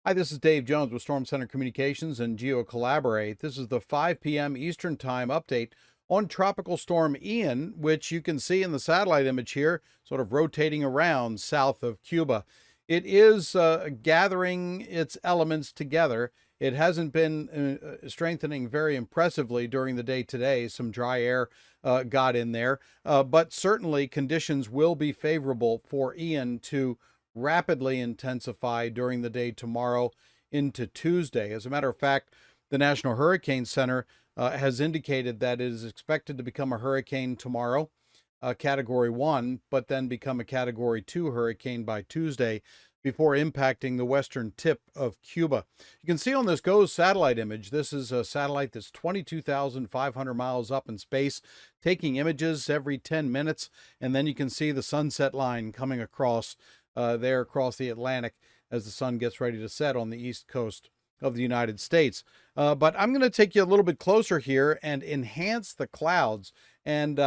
Hi, this is Dave Jones with Storm Center Communications and Geo Collaborate. This is the 5 p.m. Eastern Time update on Tropical Storm Ian, which you can see in the satellite image here, sort of rotating around south of Cuba. It is gathering its elements together. It hasn't been strengthening very impressively during the day today. Some dry air got in there, but certainly conditions will be favorable for Ian to rapidly intensify during the day tomorrow into Tuesday. As a matter of fact, the National Hurricane Center has indicated that it is expected to become a hurricane tomorrow, Category 1, but then become a Category 2 hurricane by Tuesday before impacting the western tip of Cuba. You can see on this GOES satellite image, this is a satellite that's 22,500 miles up in space, taking images every 10 minutes, and then you can see the sunset line coming across there across the Atlantic as the sun gets ready to set on the east coast of the United States. But I'm going to take you a little bit closer here and enhance the clouds. And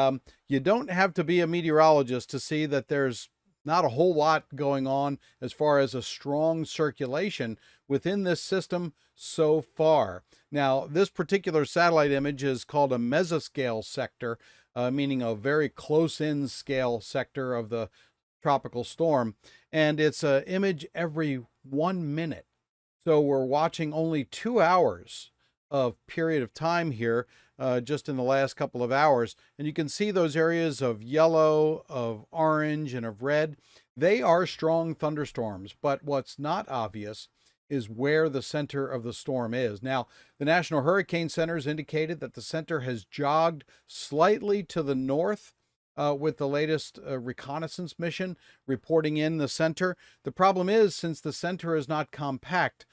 you don't have to be a meteorologist to see that there's not a whole lot going on as far as a strong circulation within this system so far. Now, this particular satellite image is called a mesoscale sector, meaning a very close-in scale sector of the tropical storm, and it's an image every 1 minute. So we're watching only 2 hours of period of time here, just in the last couple of hours. And you can see those areas of yellow, of orange, and of red. They are strong thunderstorms, but what's not obvious is where the center of the storm is. Now, the National Hurricane Center has indicated that the center has jogged slightly to the north with the latest reconnaissance mission reporting in the center. The problem is, since the center is not compact,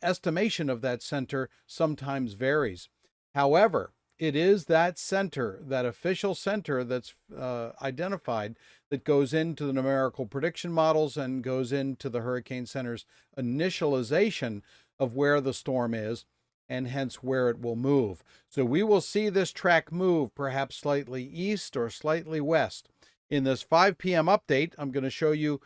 estimation of that center sometimes varies. However, it is that center, that official center that's identified, that goes into the numerical prediction models and goes into the Hurricane Center's initialization of where the storm is, and hence where it will move. So we will see this track move perhaps slightly east or slightly west. In this 5 p.m. update, I'm going to show you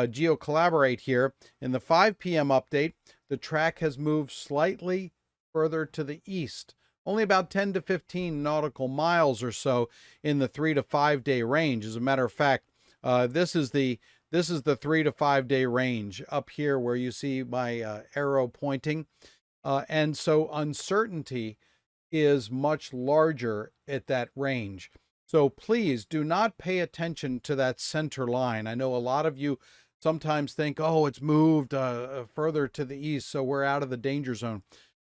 Geo Collaborate here. In the 5 p.m. update, the track has moved slightly further to the east, only about 10 to 15 nautical miles or so in the 3 to 5 day range. As a matter of fact, this is the 3 to 5 day range up here where you see my arrow pointing. And so uncertainty is much larger at that range. So please do not pay attention to that center line. I know a lot of you sometimes think, oh, it's moved further to the east, so we're out of the danger zone.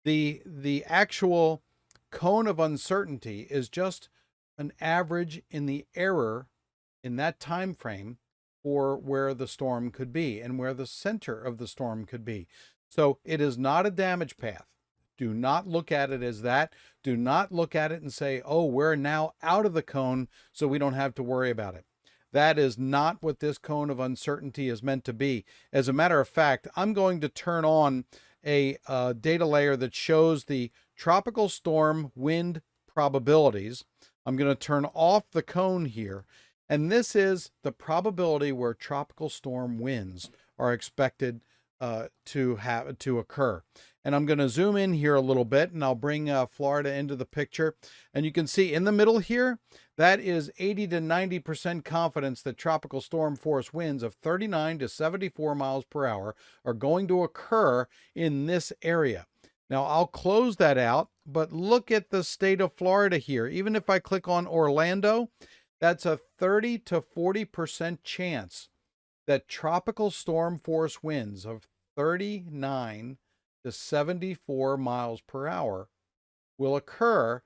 The actual cone of uncertainty is just an average in the error in that time frame for where the storm could be and where the center of the storm could be. So it is not a damage path. Do not look at it as that. Do not look at it and say, oh, we're now out of the cone, so we don't have to worry about it. That is not what this cone of uncertainty is meant to be. As a matter of fact, I'm going to turn on a data layer that shows the tropical storm wind probabilities. I'm going to turn off the cone here. And this is the probability where tropical storm winds are expected to occur. And I'm going to zoom in here a little bit, and I'll bring Florida into the picture. And you can see in the middle here, that is 80 to 90% confidence that tropical storm force winds of 39 to 74 miles per hour are going to occur in this area. Now, I'll close that out, but look at the state of Florida here. Even if I click on Orlando, that's a 30 to 40% chance that tropical storm force winds of 39 to 74 miles per hour will occur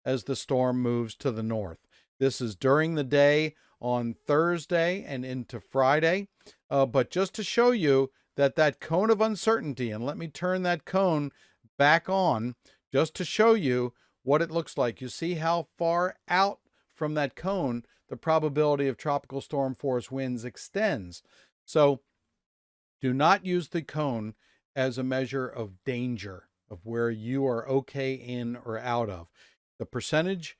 as the storm moves to the north. This is during the day on Thursday and into Friday. But just to show you that cone of uncertainty, and let me turn that cone back on just to show you what it looks like. You see how far out from that cone the probability of tropical storm force winds extends. So do not use the cone as a measure of danger, of where you are okay in or out of. The percentage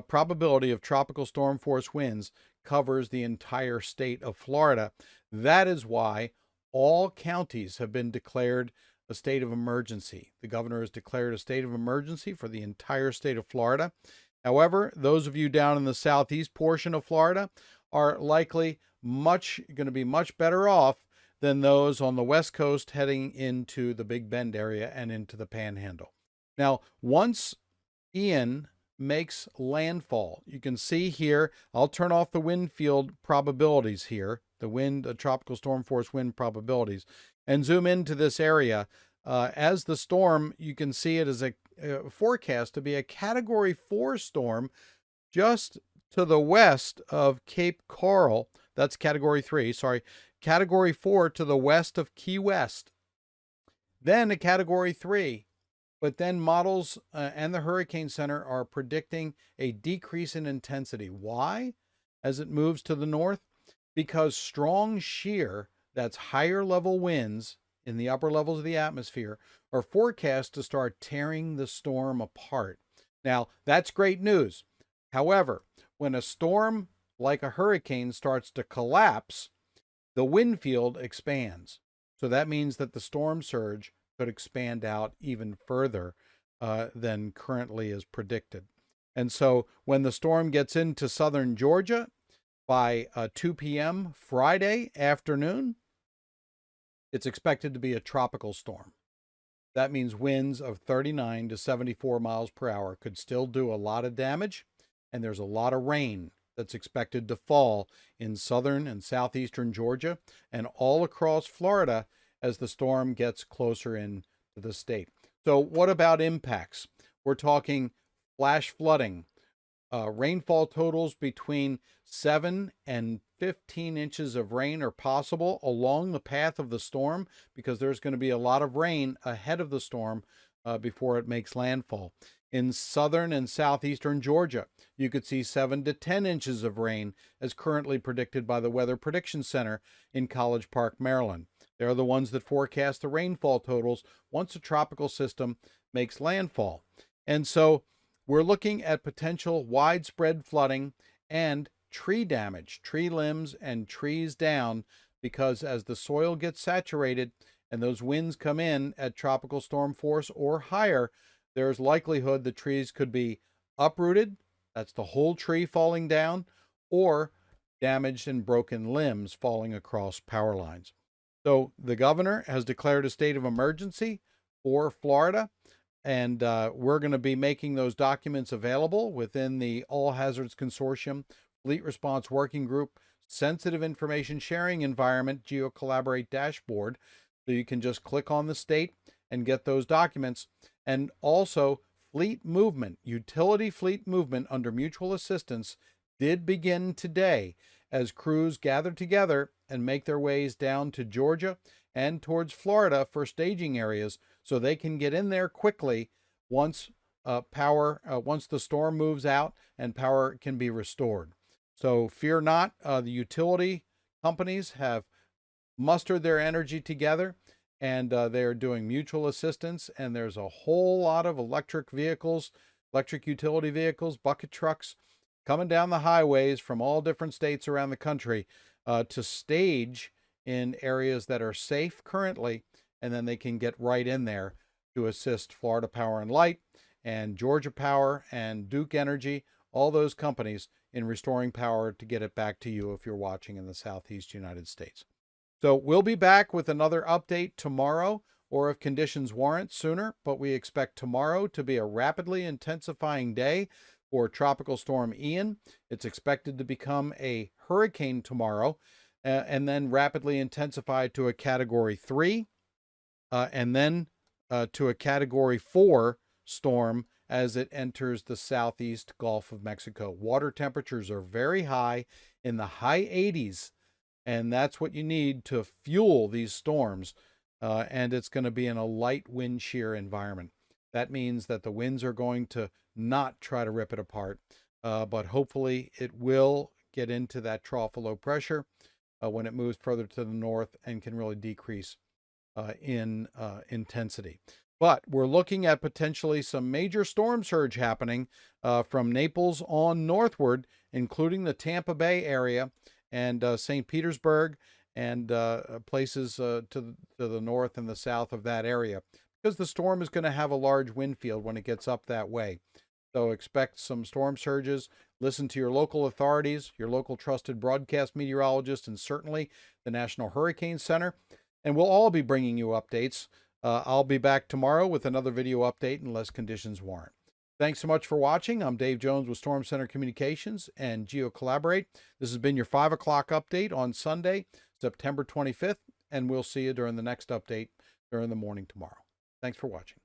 probability of tropical storm force winds covers the entire state of Florida. That is why all counties have been declared a state of emergency. The governor has declared a state of emergency for the entire state of Florida. However, those of you down in the southeast portion of Florida are likely going to be much better off than those on the west coast heading into the Big Bend area and into the Panhandle. Now, once Ian makes landfall, you can see here, I'll turn off the wind field probabilities here, the tropical storm force wind probabilities, and zoom into this area. As the storm, you can see it as a forecast to be a Category 4 storm just to the west of Cape Coral. That's Category 3, sorry. Category 4 to the west of Key West. Then a Category 3. But then models and the Hurricane Center are predicting a decrease in intensity. Why? As it moves to the north? Because strong shear, that's higher level winds in the upper levels of the atmosphere, are forecast to start tearing the storm apart. Now, that's great news. However, when a storm like a hurricane starts to collapse, the wind field expands. So that means that the storm surge could expand out even further than currently is predicted. And so when the storm gets into southern Georgia by 2 p.m. Friday afternoon, it's expected to be a tropical storm. That means winds of 39 to 74 miles per hour could still do a lot of damage, and there's a lot of rain that's expected to fall in southern and southeastern Georgia and all across Florida as the storm gets closer into the state. So what about impacts? We're talking flash flooding, rainfall totals between 7 and 15 inches of rain are possible along the path of the storm because there's going to be a lot of rain ahead of the storm before it makes landfall. In southern and southeastern Georgia, you could see 7 to 10 inches of rain as currently predicted by the Weather Prediction Center in College Park, Maryland. They're the ones that forecast the rainfall totals once a tropical system makes landfall. And so we're looking at potential widespread flooding and tree damage, tree limbs and trees down, because as the soil gets saturated and those winds come in at tropical storm force or higher, there's likelihood the trees could be uprooted, that's the whole tree falling down, or damaged and broken limbs falling across power lines. So the governor has declared a state of emergency for Florida, and we're going to be making those documents available within the All Hazards Consortium Fleet Response Working Group Sensitive Information Sharing Environment GeoCollaborate Dashboard. So you can just click on the state and get those documents. And also fleet movement, utility fleet movement under mutual assistance did begin today as crews gather together and make their ways down to Georgia and towards Florida for staging areas so they can get in there quickly once once the storm moves out and power can be restored. So fear not, the utility companies have mustered their energy together and they are doing mutual assistance, and there's a whole lot of electric vehicles, electric utility vehicles, bucket trucks coming down the highways from all different states around the country to stage in areas that are safe currently, and then they can get right in there to assist Florida Power and Light and Georgia Power and Duke Energy, all those companies in restoring power to get it back to you if you're watching in the Southeast United States. So we'll be back with another update tomorrow, or if conditions warrant sooner, but we expect tomorrow to be a rapidly intensifying day for Tropical Storm Ian. It's expected to become a hurricane tomorrow and then rapidly intensify to a Category 3 and then to a Category 4 storm as it enters the southeast Gulf of Mexico. Water temperatures are very high, in the high 80s, and that's what you need to fuel these storms. And it's going to be in a light wind shear environment. That means that the winds are going to not try to rip it apart, but hopefully it will get into that trough of low pressure when it moves further to the north and can really decrease in intensity. But we're looking at potentially some major storm surge happening from Naples on northward, including the Tampa Bay area and St. Petersburg and places to the north and the south of that area, because the storm is going to have a large wind field when it gets up that way. So expect some storm surges. Listen to your local authorities, your local trusted broadcast meteorologist, and certainly the National Hurricane Center. And we'll all be bringing you updates. I'll be back tomorrow with another video update unless conditions warrant. Thanks so much for watching. I'm Dave Jones with Storm Center Communications and GeoCollaborate. This has been your 5 o'clock update on Sunday, September 25th, and we'll see you during the next update during the morning tomorrow. Thanks for watching.